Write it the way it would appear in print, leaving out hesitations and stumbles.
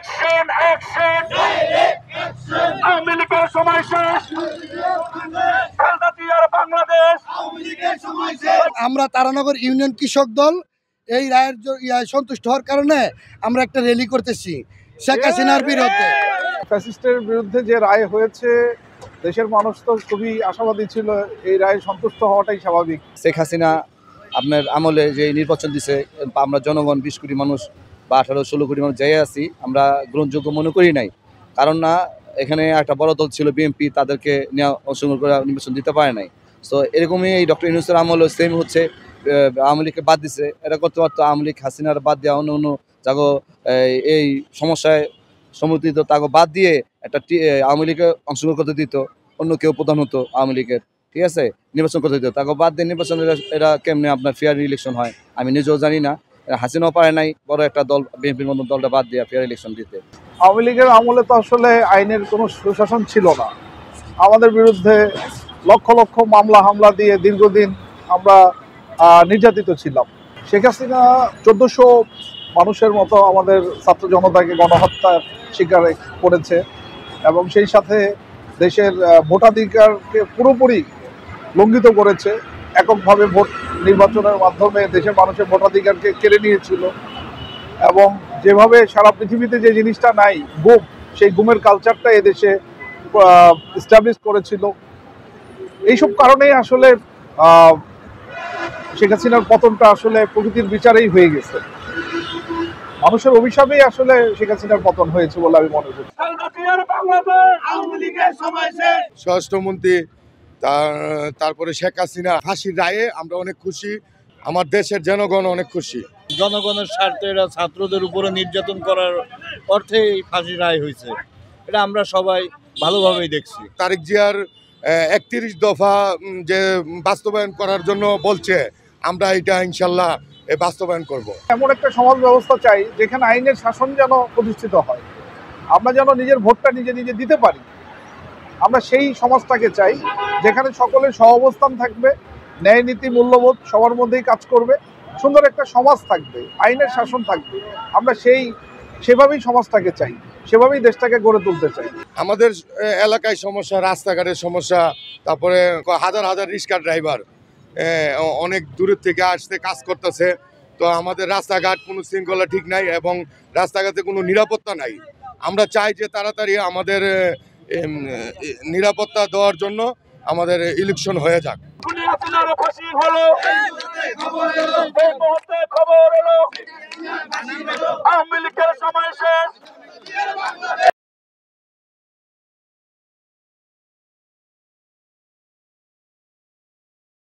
Action action Awami লীগের সময় শেষ, খালেদা জিয়ার বাংলাদেশ। আমরা তারানগর ইউনিয়ন কৃষক দল এই রায়ের সন্তুষ্ট হওয়ার কারণে আমরা একটা র্যালি করতেছি শেখ হাসিনার বিরুদ্ধে। ফ্যাসিস্টের বিরুদ্ধে যে রায় হয়েছে, দেশের মানুষ তো খুবই আশাবাদী ছিল, এই রায়ে সন্তুষ্ট হওয়াটাই স্বাভাবিক। শেখ হাসিনা আপনার আমলে যে নির্বাচন দিছে, আমরা জনগণ 20 কোটি মানুষ বা 18-16 কোটি মানুষ যাই আছি, আমরা গ্রহণযোগ্য মনে করি নাই। কারণ না, এখানে একটা বড় দল ছিল বিএনপি, তাদেরকে নিয়ে অংশগ্রহণ করে নির্বাচন দিতে পারে নাই। সো এরকমই এই ডক্টর ইউনূসের আমলে সেম হচ্ছে, আওয়ামী লীগকে বাদ দিছে। এটা করতে পারতো আওয়ামী লীগ, হাসিনার বাদ দেওয়া, অন্য অন্য জাগো এই সমস্যায় সমর্থিত তাকে বাদ দিয়ে একটা আওয়ামী লীগকে অংশগ্রহণ করতে দিত, অন্য কেউ প্রধান হতো আওয়ামী লীগের, ঠিক আছে, নির্বাচন করতে দিত। তাকে বাদ দিয়ে নির্বাচন এটা কেমনে আপনার ফেয়ার ইলেকশন হয় আমি নিজেও জানি না। হাসিনাও পারে নাই বড় একটা দল বিএনপির মতো দলটা বাদ দিয়ে ফেয়ার ইলেকশন দিতে। আওয়ামী লীগের আমলে তো আসলে আইনের কোনো সুশাসন ছিল না। আমাদের বিরুদ্ধে লক্ষ লক্ষ মামলা হামলা দিয়ে দীর্ঘদিন আমরা নির্যাতিত ছিলাম। শেখ হাসিনা 1400 মানুষের মতো আমাদের ছাত্র জনতাকে গণহত্যার শিকার করেছে এবং সেই সাথে দেশের ভোটাধিকারকে পুরোপুরি লঙ্ঘিত করেছে। এককভাবে ভোট নির্বাচনের মাধ্যমে দেশের মানুষের ভোটাধিকারকে কেড়ে নিয়েছিল এবং যেভাবে সারা পৃথিবীতে যে জিনিসটা নাই, গুম, সেই গুমের কালচারটা এদেশে এস্টাবলিশ করেছিল। এইসব কারণেই আসলে শেখ হাসিনার পতনটা আসলে প্রকৃতির বিচারেই হয়ে গেছে। মানুষের অভিশাপেই আসলে শেখ হাসিনার পতন হয়েছে বলে আমি মনে করি। স্বরাষ্ট্রমন্ত্রী, তারপরে শেখ হাসিনা ফাঁসির রায়ে আমরা অনেক খুশি, আমার দেশের জনগণ অনেক খুশি। জনগণের স্বার্থে এরা ছাত্রদের উপরে নির্যাতন করার অর্থে এই ফাঁসির রায় হয়েছে, এটা আমরা সবাই ভালোভাবেই দেখছি। তারেক জিয়ার 31 দফা যে বাস্তবায়ন করার জন্য বলছে, আমরা এটা ইনশাল্লাহ বাস্তবায়ন করব। এমন একটা সমাজ ব্যবস্থা চাই যেখানে আইনের শাসন যেন প্রতিষ্ঠিত হয়, আমরা যেন নিজের ভোটটা নিজে নিজে দিতে পারি। আমরা সেই সমাজটাকে চাই যেখানে সকলের সহাবস্থান থাকবে, ন্যায় নীতি মূল্যবোধ সবার মধ্যেই কাজ করবে, সুন্দর একটা সমাজ থাকবে, আইনের শাসন থাকবে। আমরা সেভাবেই সমাজটাকে চাই, সেভাবেই দেশটাকে গড়ে তুলতে চাই। আমাদের এলাকায় সমস্যা, রাস্তাঘাটের সমস্যা, তারপরে হাজার হাজার রিক্সা ড্রাইভার অনেক দূরের থেকে আসতে কাজ করতেছে। তো আমাদের রাস্তাঘাট কোনো শৃঙ্খলা ঠিক নাই এবং রাস্তাঘাটে কোনো নিরাপত্তা নাই। আমরা চাই যে তাড়াতাড়ি আমাদের নিরাপত্তা দেওয়ার জন্য আমাদের ইলেকশন হয়ে যাক। খবর এলো আওয়ামী লীগের সময় শেষ।